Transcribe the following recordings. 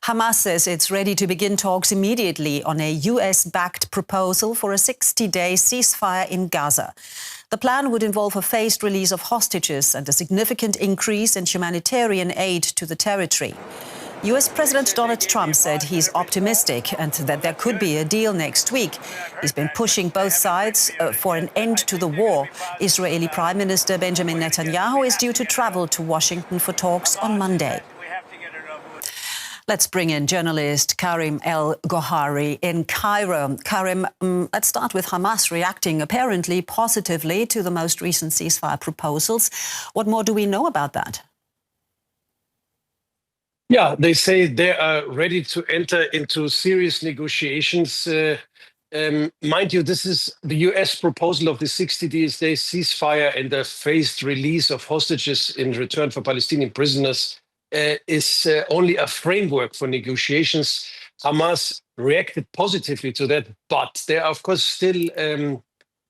Hamas says it's ready to begin talks immediately on a US-backed proposal for a 60-day ceasefire in Gaza. The plan would involve a phased release of hostages and a significant increase in humanitarian aid to the territory. US President Donald Trump said he's optimistic and that there could be a deal next week. He's been pushing both sides for an end to the war. Israeli Prime Minister Benjamin Netanyahu is due to travel to Washington for talks on Monday. Let's bring in journalist Karim El-Gawhary in Cairo. Karim, let's start with Hamas reacting apparently positively to the most recent ceasefire proposals. What more do we know about that? Yeah, they say they are ready to enter into serious negotiations. Mind you, this is the US proposal of the 60-day ceasefire and the phased release of hostages in return for Palestinian prisoners is only a framework for negotiations. Hamas reacted positively to that, but there are, of course, still a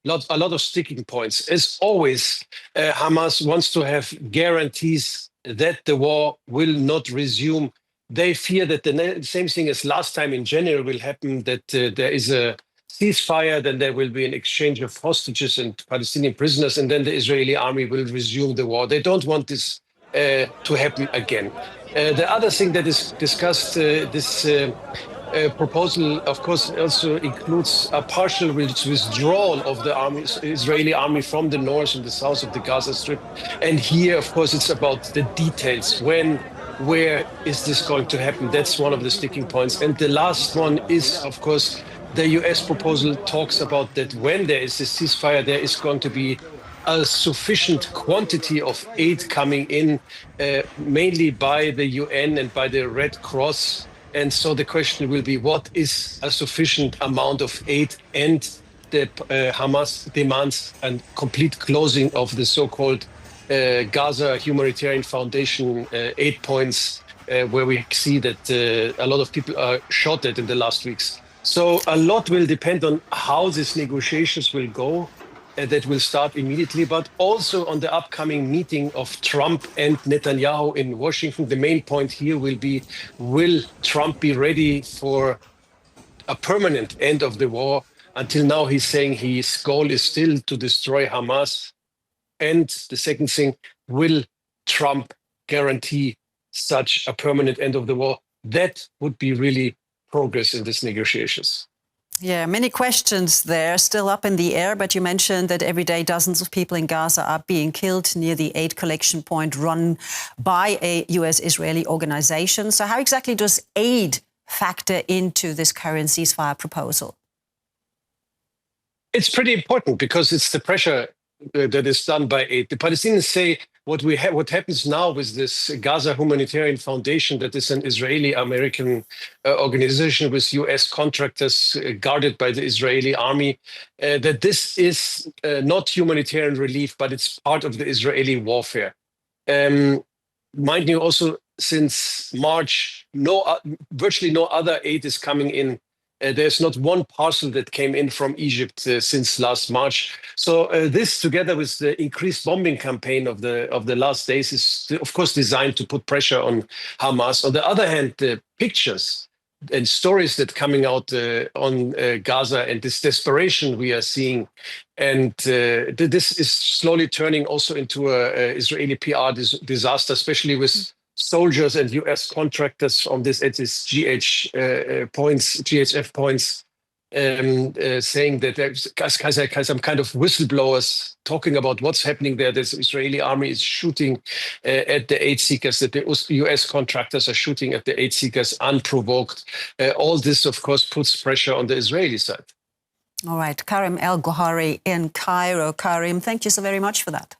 lot of sticking points. As always, Hamas wants to have guarantees that the war will not resume. They fear that the same thing as last time in January will happen, that there is a ceasefire, then there will be an exchange of hostages and Palestinian prisoners, and then the Israeli army will resume the war. They don't want this to happen again. The other thing that is discussed, this proposal, of course, also includes a partial withdrawal of the Israeli army from the north and the south of the Gaza Strip. And here, of course, it's about the details. When, where is this going to happen? That's one of the sticking points. And the last one is, of course, the US proposal talks about that when there is a ceasefire, there is going to be a sufficient quantity of aid coming in, mainly by the UN and by the Red Cross. And so the question will be, what is a sufficient amount of aid? And the Hamas demands a complete closing of the so-called Gaza Humanitarian Foundation 8 points, where we see that a lot of people are shot at in the last weeks. So a lot will depend on how these negotiations will go. That will start immediately, but also on the upcoming meeting of Trump and Netanyahu in Washington. The main point here will be, will Trump be ready for a permanent end of the war? Until now, he's saying his goal is still to destroy Hamas. And the second thing, will Trump guarantee such a permanent end of the war? That would be really progress in these negotiations. Yeah, many questions there still up in the air, but you mentioned that every day dozens of people in Gaza are being killed near the aid collection point run by a US-Israeli organization. So how exactly does aid factor into this current ceasefire proposal? It's pretty important because it's the pressure that is done by aid. The Palestinians say what happens now with this Gaza Humanitarian Foundation, that is an Israeli-American organization with US contractors guarded by the Israeli army, that this is not humanitarian relief, but it's part of the Israeli warfare. Mind you, also since March, virtually no other aid is coming in. There's not one parcel that came in from Egypt since last March. So this, together with the increased bombing campaign of the last days, is of course designed to put pressure on Hamas. On the other hand, the pictures and stories that coming out on Gaza and this desperation we are seeing, and this is slowly turning also into a Israeli PR disaster, especially with soldiers and US contractors on this at this GHF points, saying that there's some kind of whistleblowers talking about what's happening there. This Israeli army is shooting at the aid seekers, that the US contractors are shooting at the aid seekers unprovoked. All this, of course, puts pressure on the Israeli side. All right, Karim El-Gawhary in Cairo. Karim, thank you so very much for that.